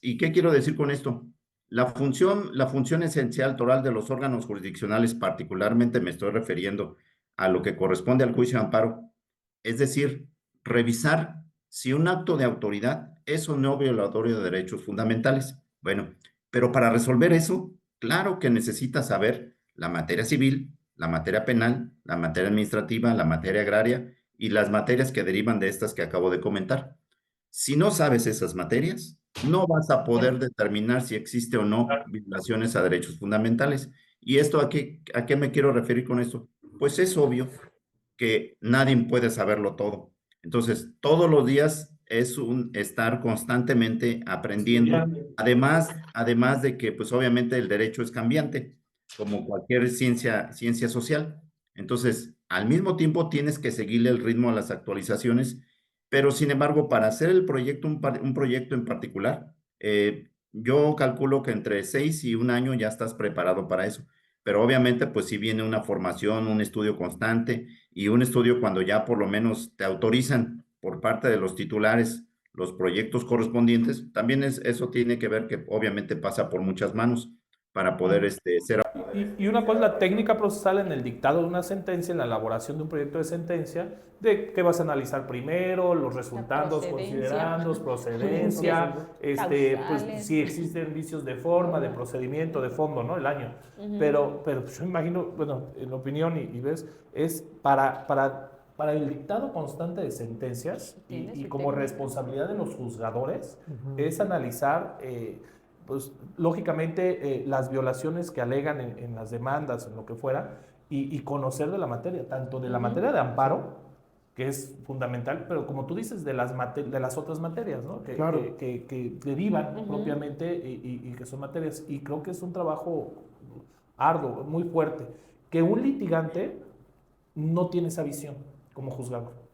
¿y qué quiero decir con esto? La función esencial toral de los órganos jurisdiccionales, particularmente me estoy refiriendo a lo que corresponde al juicio de amparo, es decir, revisar si un acto de autoridad es o no violatorio de derechos fundamentales. Bueno, pero para resolver eso, claro que necesitas saber la materia civil, la materia penal, la materia administrativa, la materia agraria y las materias que derivan de estas que acabo de comentar. Si no sabes esas materias, no vas a poder determinar si existe o no violaciones a derechos fundamentales. ¿Y esto a qué me quiero referir con esto? Pues es obvio que nadie puede saberlo todo. Entonces, todos los días es un estar constantemente aprendiendo. Además de que, pues obviamente el derecho es cambiante, como cualquier ciencia social. Entonces, al mismo tiempo tienes que seguirle el ritmo a las actualizaciones, pero sin embargo, para hacer el proyecto, un proyecto en particular, yo calculo que entre 6 y un año ya estás preparado para eso. Pero obviamente, pues si viene una formación, un estudio constante y un estudio cuando ya por lo menos te autorizan por parte de los titulares los proyectos correspondientes, también eso tiene que ver que obviamente pasa por muchas manos para poder ser. Y una cosa es la técnica procesal en el dictado de una sentencia, en la elaboración de un proyecto de sentencia, de qué vas a analizar primero, los resultados, considerandos, procedencia, pues si existen vicios de forma, de procedimiento, de fondo, ¿no? El año. Pero yo imagino, bueno, en opinión y ves, es para el dictado constante de sentencias y como responsabilidad de los juzgadores, es analizar pues lógicamente las violaciones que alegan en las demandas, en lo que fuera, y conocer de la materia, tanto de la materia de amparo, que es fundamental, pero como tú dices, de las otras materias, ¿no? Claro. que derivan propiamente y que son materias. Y creo que es un trabajo arduo, muy fuerte, que un litigante no tiene esa visión como juzgador.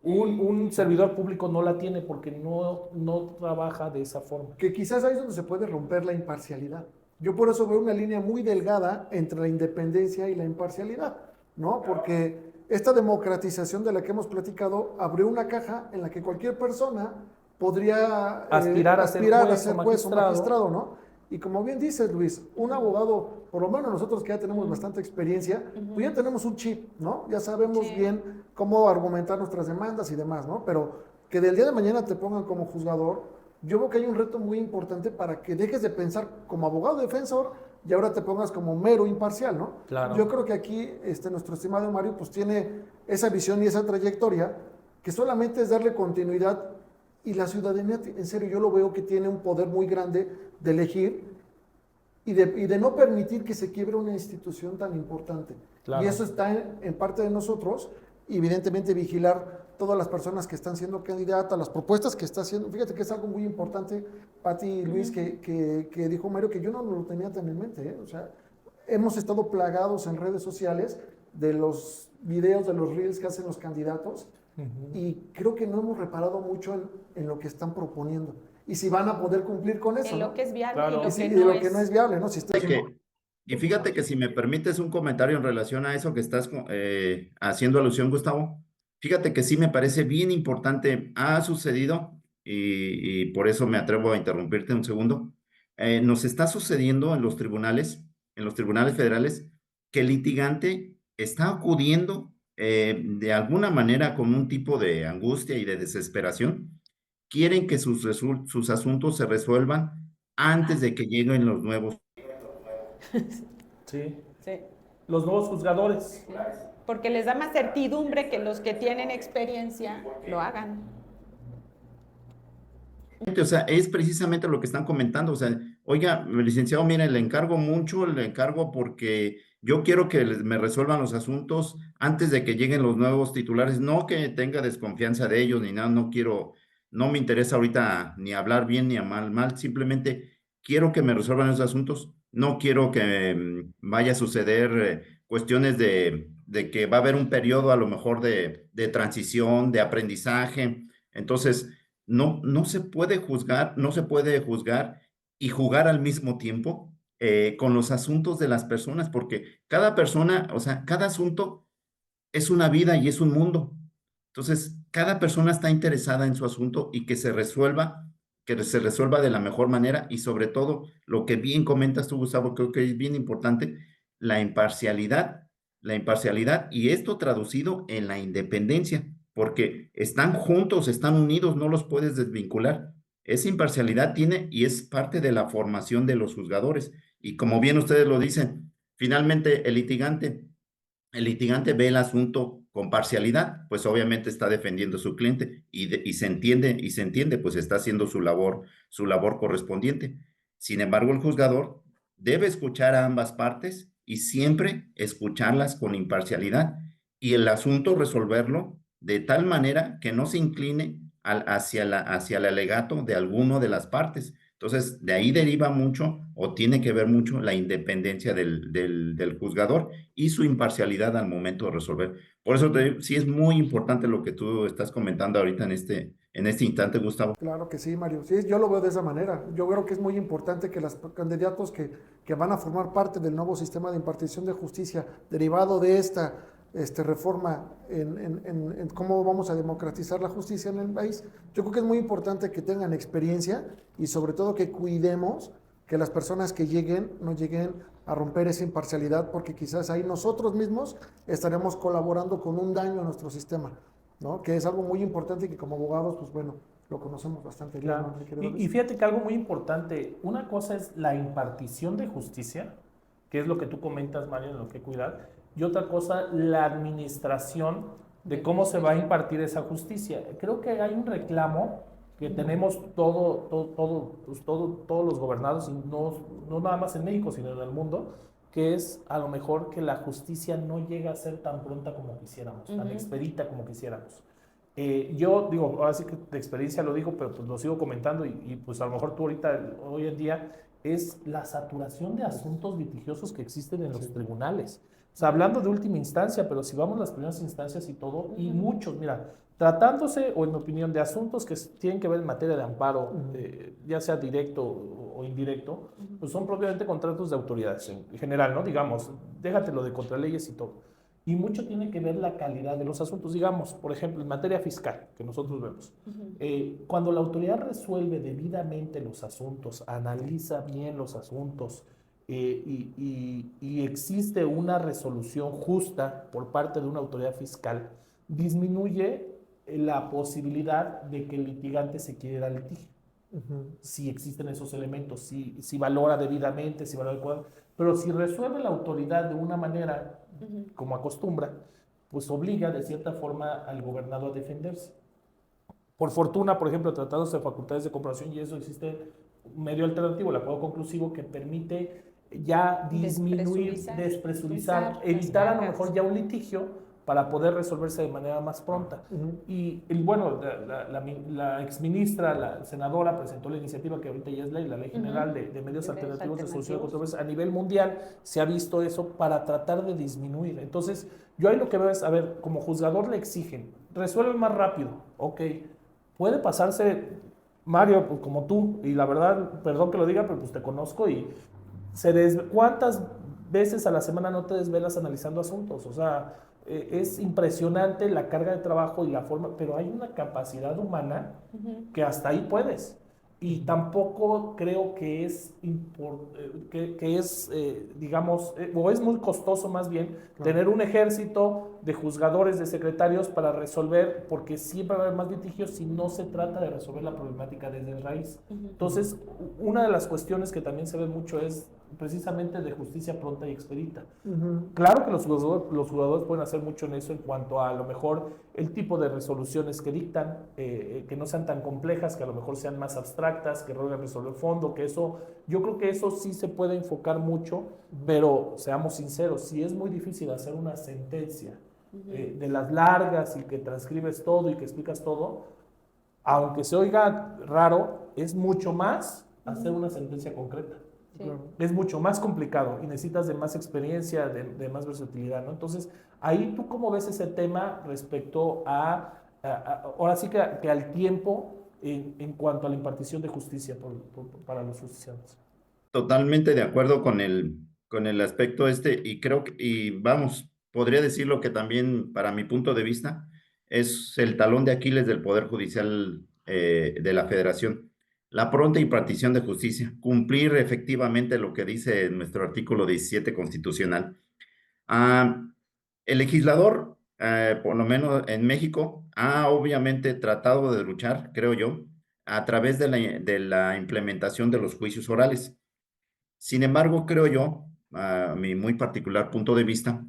Un servidor público no la tiene porque no trabaja de esa forma. Que quizás ahí es donde se puede romper la imparcialidad. Yo por eso veo una línea muy delgada entre la independencia y la imparcialidad, ¿no? Porque esta democratización de la que hemos platicado abrió una caja en la que cualquier persona podría aspirar a ser juez o magistrado, ¿no? Y como bien dices, Luis, un abogado, por lo menos nosotros que ya tenemos bastante experiencia, pues ya tenemos un chip, ¿no? Ya sabemos bien cómo argumentar nuestras demandas y demás, ¿no? Pero que del día de mañana te pongan como juzgador, yo veo que hay un reto muy importante para que dejes de pensar como abogado defensor y ahora te pongas como mero imparcial, ¿no? Claro. Yo creo que aquí nuestro estimado Mario pues tiene esa visión y esa trayectoria que solamente es darle continuidad. Y la ciudadanía, en serio, yo lo veo que tiene un poder muy grande de elegir y de no permitir que se quiebre una institución tan importante. Claro. Y eso está en parte de nosotros, y evidentemente vigilar todas las personas que están siendo candidatas, las propuestas que está haciendo. Fíjate que es algo muy importante, Pati y Luis, que dijo Mario, que yo no lo tenía tan en mente, ¿eh? O sea, hemos estado plagados en redes sociales de los videos, de los reels que hacen los candidatos, y creo que no hemos reparado mucho en lo que están proponiendo. Y si van a poder cumplir con eso, En lo ¿no? que es viable Claro. y lo Y que de no lo es. que no es viable, ¿no? Si está Y fíjate que si me permites un comentario en relación a eso que estás haciendo alusión, Gustavo, fíjate que sí me parece bien importante, ha sucedido, y por eso me atrevo a interrumpirte un segundo, nos está sucediendo en los tribunales federales, que el litigante está acudiendo de alguna manera con un tipo de angustia y de desesperación, quieren que sus asuntos se resuelvan antes de que lleguen los nuevos. Sí. Sí. Los nuevos juzgadores. Porque les da más certidumbre que los que tienen experiencia lo hagan. O sea, es precisamente lo que están comentando. O sea, oiga, licenciado, mire, le encargo porque yo quiero que me resuelvan los asuntos antes de que lleguen los nuevos titulares. No que tenga desconfianza de ellos ni nada, no me interesa ahorita ni hablar bien ni mal, simplemente quiero que me resuelvan esos asuntos. No quiero que vaya a suceder cuestiones de que va a haber un periodo a lo mejor de transición, de aprendizaje. Entonces, no se puede juzgar, no se puede juzgar y jugar al mismo tiempo con los asuntos de las personas, porque cada persona, o sea, cada asunto es una vida y es un mundo. Entonces, cada persona está interesada en su asunto y que se resuelva de la mejor manera y sobre todo, lo que bien comentas tú, Gustavo, creo que es bien importante, la imparcialidad, la imparcialidad y esto traducido en la independencia, porque están juntos, están unidos, no los puedes desvincular. Esa imparcialidad tiene y es parte de la formación de los juzgadores. Y como bien ustedes lo dicen, finalmente el litigante ve el asunto con parcialidad, pues obviamente está defendiendo a su cliente y se entiende, pues está haciendo su labor correspondiente. Sin embargo, el juzgador debe escuchar a ambas partes y siempre escucharlas con imparcialidad y el asunto resolverlo de tal manera que no se incline hacia el alegato de alguno de las partes. Entonces, de ahí deriva mucho o tiene que ver mucho la independencia del juzgador y su imparcialidad al momento de resolver. Por eso te digo, sí es muy importante lo que tú estás comentando ahorita en este instante, Gustavo. Claro que sí, Mario. Sí, yo lo veo de esa manera. Yo creo que es muy importante que los candidatos que van a formar parte del nuevo sistema de impartición de justicia derivado de esta reforma en cómo vamos a democratizar la justicia en el país, yo creo que es muy importante que tengan experiencia y sobre todo que cuidemos que las personas que lleguen no lleguen a romper esa imparcialidad, porque quizás ahí nosotros mismos estaremos colaborando con un daño a nuestro sistema, ¿no? Que es algo muy importante y que como abogados, pues bueno, lo conocemos bastante bien. Claro. ¿No? Y fíjate que algo muy importante, una cosa es la impartición de justicia, que es lo que tú comentas, Mario, en lo que cuidar, y otra cosa, la administración de cómo se va a impartir esa justicia. Creo que hay un reclamo que tenemos todos los gobernados, y no nada más en México, sino en el mundo, que es a lo mejor que la justicia no llega a ser tan pronta como quisiéramos, tan expedita como quisiéramos. Yo digo, ahora sí que de experiencia lo digo, pero pues lo sigo comentando y pues a lo mejor tú ahorita, hoy en día, es la saturación de asuntos litigiosos que existen en los tribunales. O sea, hablando de última instancia, pero si vamos a las primeras instancias y todo, y muchos, mira, tratándose, o en mi opinión, de asuntos que tienen que ver en materia de amparo, ya sea directo o indirecto, pues son propiamente contratos de autoridades en general, ¿no? Digamos, déjatelo de contraleyes y todo. Y mucho tiene que ver la calidad de los asuntos. Digamos, por ejemplo, en materia fiscal, que nosotros vemos, cuando la autoridad resuelve debidamente los asuntos, analiza bien los asuntos, y existe una resolución justa por parte de una autoridad fiscal, disminuye la posibilidad de que el litigante se quiera litigio. Si existen esos elementos, si valora debidamente, si valora adecuadamente. Pero si resuelve la autoridad de una manera como acostumbra, pues obliga de cierta forma al gobernado a defenderse. Por fortuna, por ejemplo, tratándose de facultades de comprobación, y eso existe un medio alternativo, el acuerdo conclusivo, que permite ya disminuir, despresurizar, evitar a lo mejor ya un litigio, para poder resolverse de manera más pronta. Bueno, la exministra, la senadora, presentó la iniciativa que ahorita ya es ley, la Ley General de Medios Alternativos de Solución de Controversias. A nivel mundial se ha visto eso para tratar de disminuir. Entonces, yo ahí lo que veo es, a ver, como juzgador le exigen, resuelve más rápido, ok, puede pasarse, Mario, pues como tú, y la verdad, perdón que lo diga, pero pues te conozco y ¿cuántas veces a la semana no te desvelas analizando asuntos? O sea, es impresionante la carga de trabajo y la forma, pero hay una capacidad humana que hasta ahí puedes. Y tampoco creo que es, digamos, o es muy costoso más bien, tener un ejército de juzgadores, de secretarios para resolver, porque siempre va a haber más litigios si no se trata de resolver la problemática desde raíz. Entonces, una de las cuestiones que también se ve mucho es precisamente de justicia pronta y expedita. Claro que los jugadores pueden hacer mucho en eso en cuanto a lo mejor el tipo de resoluciones que dictan, que no sean tan complejas, que a lo mejor sean más abstractas, que logren resolver fondo, que eso, yo creo que eso sí se puede enfocar mucho, pero seamos sinceros, si es muy difícil hacer una sentencia de las largas y que transcribes todo y que explicas todo, aunque se oiga raro, es mucho más hacer una sentencia concreta. Sí. Es mucho más complicado y necesitas de más experiencia, de más versatilidad, ¿no? Entonces, ahí tú cómo ves ese tema respecto ahora sí que al tiempo en cuanto a la impartición de justicia para los justiciables. Totalmente de acuerdo con el aspecto y creo que, y vamos, podría decirlo que también para mi punto de vista es el talón de Aquiles del Poder Judicial de la Federación. La pronta impartición de justicia, cumplir efectivamente lo que dice nuestro artículo 17 constitucional. El legislador, por lo menos en México, ha obviamente tratado de luchar, creo yo, a través de la implementación de los juicios orales. Sin embargo, creo yo, a mi muy particular punto de vista,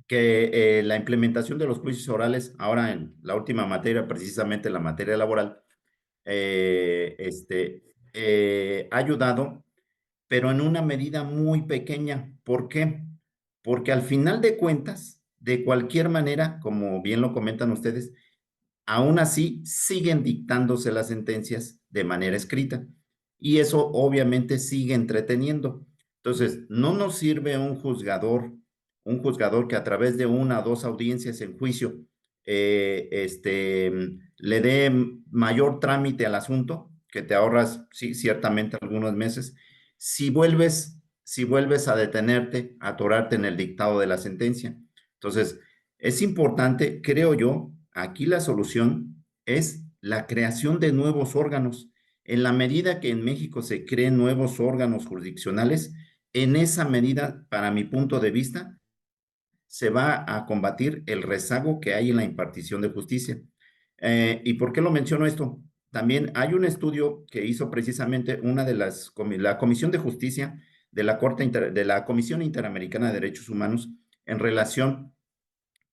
que la implementación de los juicios orales, ahora en la última materia, precisamente la materia laboral, ha ayudado, pero en una medida muy pequeña. ¿Por qué? Porque al final de cuentas, de cualquier manera, como bien lo comentan ustedes, aún así siguen dictándose las sentencias de manera escrita. Y eso obviamente sigue entreteniendo. Entonces, no nos sirve un juzgador que a través de una o dos audiencias en juicio le dé mayor trámite al asunto, que te ahorras, sí, ciertamente algunos meses, si vuelves a detenerte, a atorarte en el dictado de la sentencia. Entonces, es importante, creo yo, aquí la solución es la creación de nuevos órganos. En la medida que en México se creen nuevos órganos jurisdiccionales, en esa medida, para mi punto de vista, se va a combatir el rezago que hay en la impartición de justicia. ¿Y por qué lo menciono esto? También hay un estudio que hizo precisamente la Comisión de Justicia de la Comisión Interamericana de Derechos Humanos en relación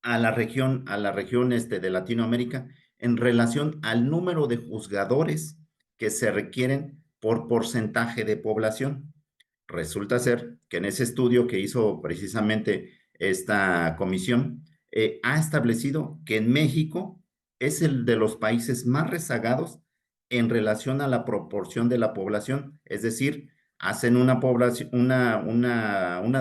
a la región de Latinoamérica, en relación al número de juzgadores que se requieren por porcentaje de población. Resulta ser que en ese estudio que hizo precisamente esta comisión, ha establecido que en México es el de los países más rezagados en relación a la proporción de la población, es decir, hacen una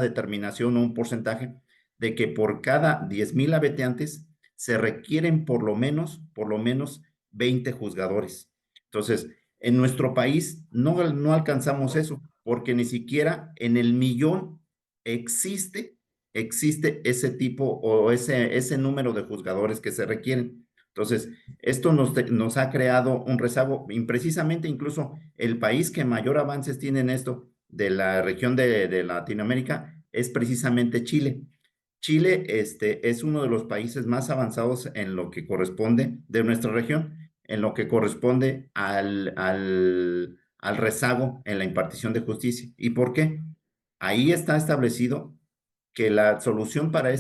determinación o un porcentaje de que por cada 10,000 habitantes se requieren por lo menos 20 juzgadores. Entonces, en nuestro país no alcanzamos eso, porque ni siquiera en el millón existe ese tipo o ese número de juzgadores que se requieren. Entonces, esto nos ha creado un rezago, imprecisamente incluso el país que mayor avances tiene en esto de la región de Latinoamérica es precisamente Chile. Chile es uno de los países más avanzados en lo que corresponde de nuestra región, en lo que corresponde al rezago en la impartición de justicia. ¿Y por qué? Ahí está establecido que la solución para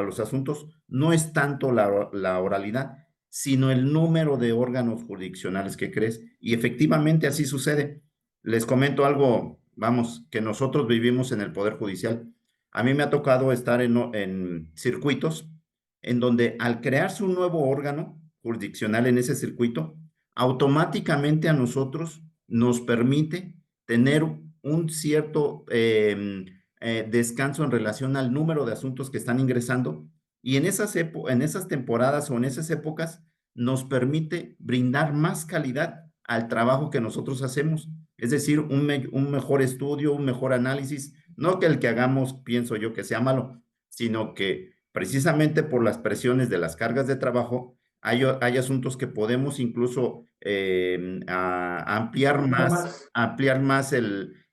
los asuntos no es tanto la oralidad, sino el número de órganos jurisdiccionales que crees. Y efectivamente así sucede. Les comento algo, vamos, que nosotros vivimos en el Poder Judicial. A mí me ha tocado estar en circuitos en donde al crearse un nuevo órgano jurisdiccional en ese circuito, automáticamente a nosotros nos permite tener un cierto descanso en relación al número de asuntos que están ingresando, y en esas temporadas o en esas épocas nos permite brindar más calidad al trabajo que nosotros hacemos. Es decir, un mejor estudio, un mejor análisis, no que el que hagamos, pienso yo, que sea malo, sino que precisamente por las presiones de las cargas de trabajo, hay asuntos que podemos incluso ampliar más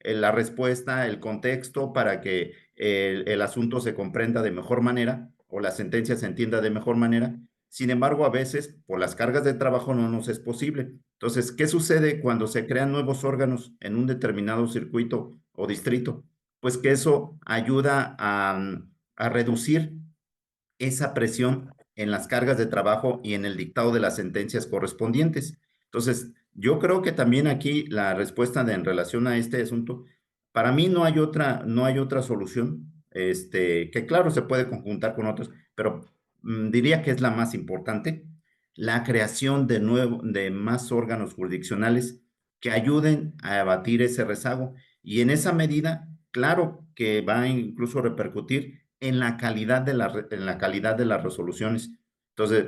la respuesta, el contexto, para que el asunto se comprenda de mejor manera o la sentencia se entienda de mejor manera. Sin embargo, a veces, por las cargas de trabajo, no nos es posible. Entonces, ¿qué sucede cuando se crean nuevos órganos en un determinado circuito o distrito? Pues que eso ayuda a reducir esa presión en las cargas de trabajo y en el dictado de las sentencias correspondientes. Entonces, yo creo que también aquí la respuesta en relación a este asunto, para mí no hay otra solución, que claro, se puede conjuntar con otros, pero diría que es la más importante, la creación de más órganos jurisdiccionales que ayuden a abatir ese rezago. Y en esa medida, claro que va a incluso repercutir en la calidad en la calidad de las resoluciones. Entonces,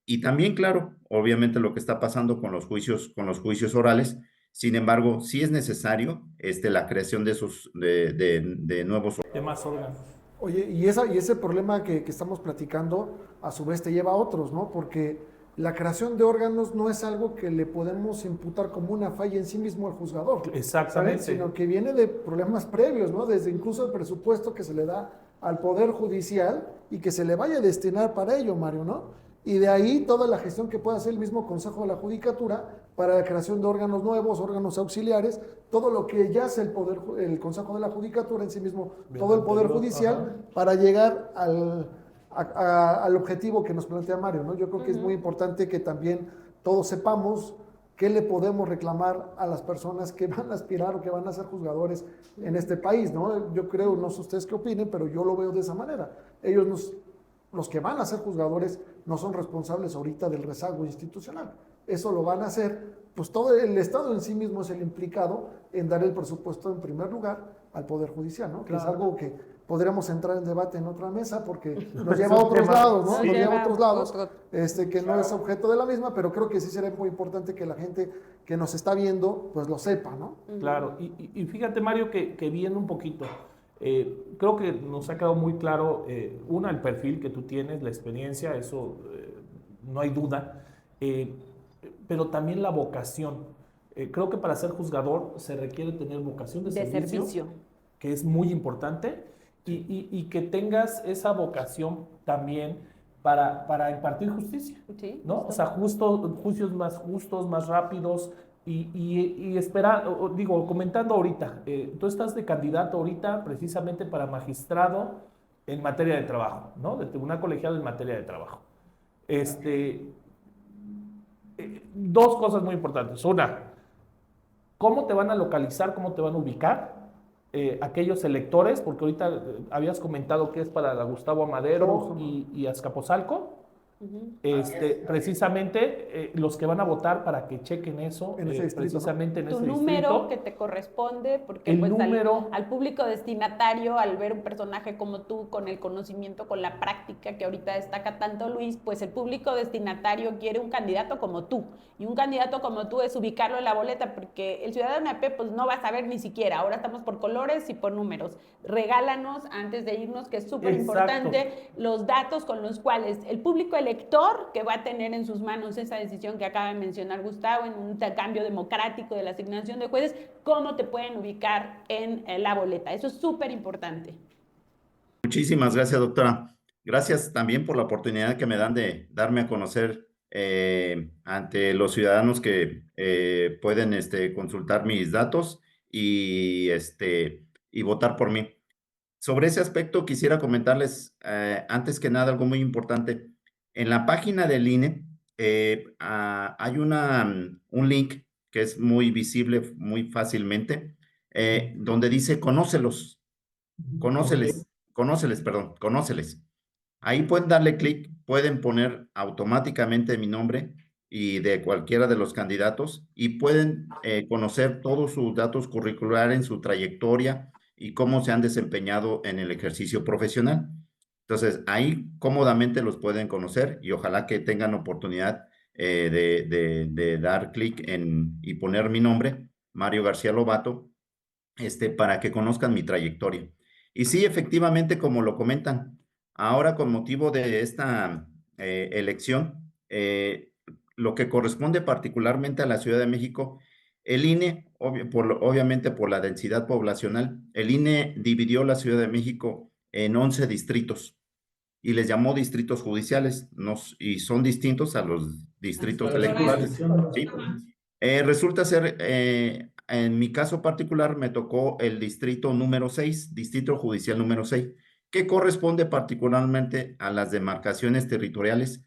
y también, claro, obviamente lo que está pasando con los juicios orales. Sin embargo, sí es necesario la creación de nuevos. De más órganos. Oye, y ese problema que estamos platicando, a su vez te lleva a otros, ¿no? Porque la creación de órganos no es algo que le podemos imputar como una falla en sí mismo al juzgador. Exactamente. ¿Sabes? Sino que viene de problemas previos, ¿no? Desde incluso el presupuesto que se le da al Poder Judicial y que se le vaya a destinar para ello, Mario, ¿no? Y de ahí toda la gestión que pueda hacer el mismo Consejo de la Judicatura para la creación de órganos nuevos, órganos auxiliares, todo lo que ya hace el Consejo de la Judicatura en sí mismo, todo el Poder Judicial, para llegar al objetivo que nos plantea Mario, ¿no? Yo creo que es muy importante que también todos sepamos qué le podemos reclamar a las personas que van a aspirar o que van a ser juzgadores en este país, ¿no? Yo creo, no sé ustedes qué opinen, pero yo lo veo de esa manera. Los que van a ser juzgadores no son responsables ahorita del rezago institucional. Eso lo van a hacer, pues todo el Estado en sí mismo es el implicado en dar el presupuesto en primer lugar al Poder Judicial, ¿no? Que es algo que podríamos entrar en debate en otra mesa porque nos lleva a otros lados, ¿no? Nos lleva a otros lados, que no es objeto de la misma, pero creo que sí sería muy importante que la gente que nos está viendo, pues lo sepa, ¿no? Claro, y fíjate, Mario, que viendo un poquito, creo que nos ha quedado muy claro, el perfil que tú tienes, la experiencia, eso no hay duda, pero también la vocación. Creo que para ser juzgador se requiere tener vocación de servicio, que es muy importante, y que tengas esa vocación también para impartir justicia, Sí, ¿no? O sea, juicios más justos, más rápidos. Comentando ahorita, tú estás de candidato ahorita precisamente para magistrado en materia de trabajo, ¿no? De tribunal colegiado en materia de trabajo. Dos cosas muy importantes. Una, ¿cómo te van a localizar, cómo te van a ubicar aquellos electores? Porque ahorita habías comentado que es para la Gustavo Amadero y Azcapotzalco. Precisamente los que van a votar para que chequen eso precisamente en ese distrito. Tu número que te corresponde, porque el pues número, al público destinatario, al ver un personaje como tú, con el conocimiento, con la práctica que ahorita destaca tanto Luis, pues el público destinatario quiere un candidato como tú, y un candidato como tú es ubicarlo en la boleta, porque el ciudadano a pie pues no va a saber ni siquiera. Ahora estamos por colores y por números. Regálanos, antes de irnos, que es súper importante, los datos con los cuales el público elector que va a tener en sus manos esa decisión que acaba de mencionar Gustavo, en un cambio democrático de la asignación de jueces, cómo te pueden ubicar en la boleta. Eso es súper importante. Muchísimas gracias, doctora. Gracias también por la oportunidad que me dan de darme a conocer ante los ciudadanos que pueden consultar mis datos y votar por mí. Sobre ese aspecto quisiera comentarles antes que nada algo muy importante. En la página del INE hay un link que es muy visible muy fácilmente, donde dice conóceles. Ahí pueden darle clic, pueden poner automáticamente mi nombre y de cualquiera de los candidatos y pueden conocer todos sus datos curriculares, su trayectoria y cómo se han desempeñado en el ejercicio profesional. Entonces, ahí cómodamente los pueden conocer y ojalá que tengan oportunidad de dar clic y poner mi nombre, Mario García Lobato, para que conozcan mi trayectoria. Y sí, efectivamente, como lo comentan, ahora con motivo de esta elección, lo que corresponde particularmente a la Ciudad de México, el INE, obviamente por la densidad poblacional, el INE dividió la Ciudad de México en 11 distritos y les llamó distritos judiciales, y son distintos a los distritos electorales. ¿Sí? Resulta ser, en mi caso particular, me tocó el distrito número 6, distrito judicial número 6, que corresponde particularmente a las demarcaciones territoriales,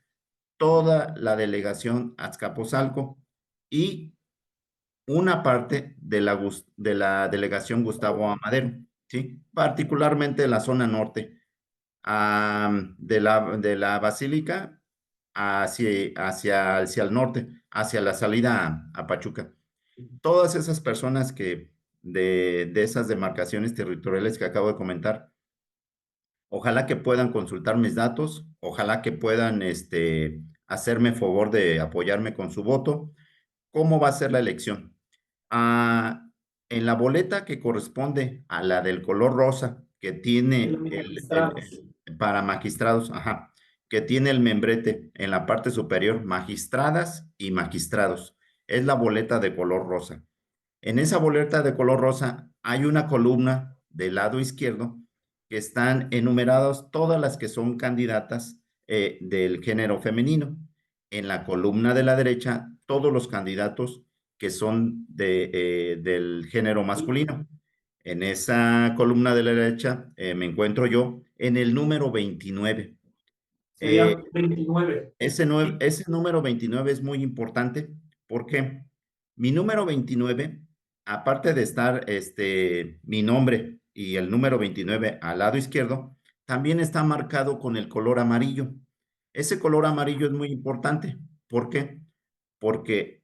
toda la delegación Azcapotzalco y una parte de la delegación Gustavo Amadero, ¿sí? Particularmente la zona norte, de la Basílica hacia el norte, hacia la salida a Pachuca. Todas esas personas de esas demarcaciones territoriales que acabo de comentar, ojalá que puedan consultar mis datos, ojalá que puedan hacerme favor de apoyarme con su voto. ¿Cómo va a ser la elección? Ah, en la boleta que corresponde a la del color rosa, que tiene para magistrados, ajá, que tiene el membrete en la parte superior, magistradas y magistrados. Es la boleta de color rosa. En esa boleta de color rosa hay una columna del lado izquierdo que están enumeradas todas las que son candidatas del género femenino. En la columna de la derecha, todos los candidatos que son del género masculino. En esa columna de la derecha me encuentro yo en el número 29. Sería 29. Ese número 29 es muy importante porque mi número 29, aparte de estar mi nombre y el número 29 al lado izquierdo, también está marcado con el color amarillo. Ese color amarillo es muy importante. ¿Por qué? Porque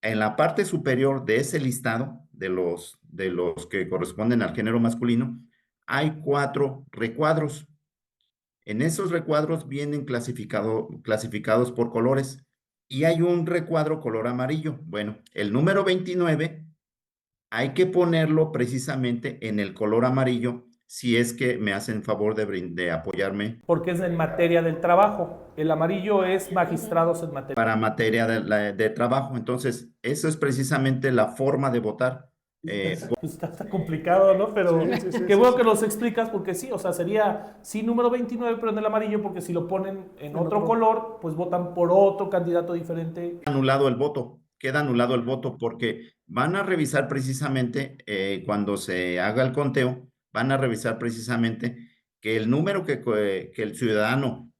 en la parte superior de ese listado de los que corresponden al género masculino, hay 4 recuadros. En esos recuadros vienen clasificados por colores y hay un recuadro color amarillo. Bueno, el número 29 hay que ponerlo precisamente en el color amarillo si es que me hacen favor de apoyarme. Porque es en materia del trabajo. El amarillo es magistrados en materia. Para materia de trabajo. Entonces, eso es precisamente la forma de votar. Está complicado, ¿no? Pero qué bueno que nos explicas, porque sí, o sea, sería sí número 29, pero en el amarillo, porque si lo ponen en otro color, pues votan por otro candidato diferente. Queda anulado el voto porque van a revisar precisamente cuando se haga el conteo, van a revisar precisamente que el número que el ciudadano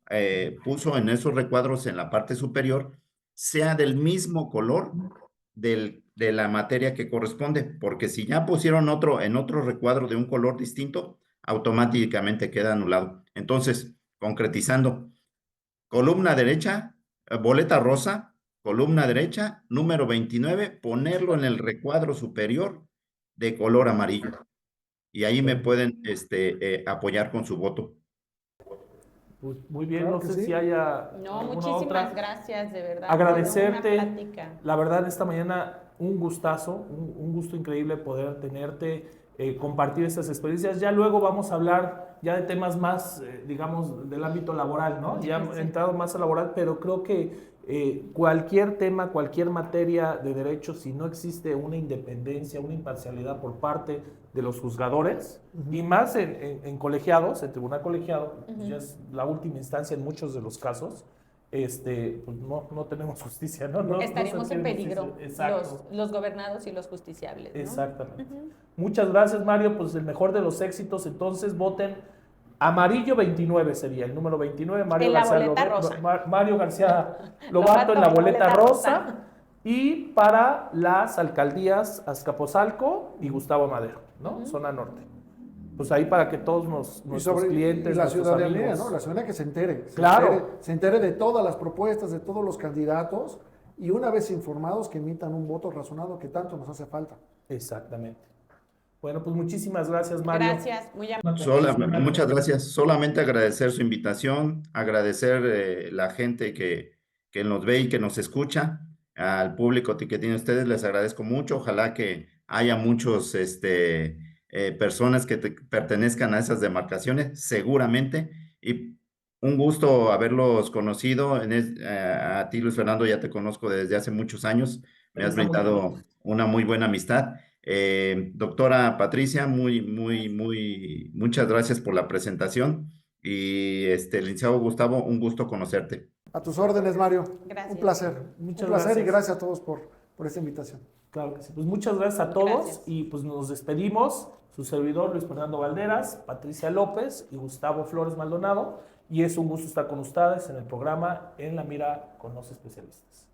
puso en esos recuadros en la parte superior sea del mismo color de la materia que corresponde, porque si ya pusieron en otro recuadro de un color distinto, automáticamente queda anulado. Entonces, concretizando, columna derecha, boleta rosa, columna derecha, número 29, ponerlo en el recuadro superior de color amarillo. Y ahí me pueden apoyar con su voto. Pues muy bien, Claro no que sé sí. si haya No, alguna muchísimas otra. gracias, de verdad. Agradecerte, Una plática. la verdad, esta mañana un gustazo, un gusto increíble poder tenerte, compartir estas experiencias. Ya luego vamos a hablar ya de temas más, digamos, del ámbito laboral, ¿no? Ya hemos entrado más a laboral, pero creo que cualquier tema, cualquier materia de derecho, si no existe una independencia, una imparcialidad por parte de los juzgadores, y más en colegiados, en tribunal colegiado, pues ya es la última instancia en muchos de los casos, pues no tenemos justicia, ¿no? Estaríamos en peligro Exacto. los gobernados y los justiciables, ¿no? Exactamente. Muchas gracias, Mario, pues el mejor de los éxitos. Entonces voten amarillo 29 sería el número 29, Mario En la García boleta rosa. Mario García Lobato en la boleta rosa. Y para las alcaldías Azcapotzalco y Gustavo Amadero, ¿no? Zona norte. pues ahí para que todos nuestros clientes, y la nuestros ciudadanía, amigos, ¿no? La ciudadanía que se entere. Claro. Se entere de todas las propuestas, de todos los candidatos, y una vez informados que emitan un voto razonado que tanto nos hace falta. Exactamente. Bueno, pues muchísimas gracias, Mario. Gracias, muy amable. Muchas gracias. Solamente agradecer su invitación, agradecer la gente que nos ve y que nos escucha, al público que tienen ustedes, les agradezco mucho. Ojalá que haya muchos personas que pertenezcan a esas demarcaciones, seguramente. Y un gusto haberlos conocido. A ti, Luis Fernando, ya te conozco desde hace muchos años. Me has brindado una muy buena amistad. Doctora Patricia, muchas gracias por la presentación. Y licenciado Gustavo, un gusto conocerte. A tus órdenes, Mario. Gracias. Un placer. Muchas Un placer gracias. Y gracias a todos por esta invitación. Claro que sí. Pues muchas gracias a todos. Gracias. Y pues nos despedimos. Su servidor Luis Fernando Valderas, Patricia López y Gustavo Flores Maldonado. Y es un gusto estar con ustedes en el programa En la Mira con los Especialistas.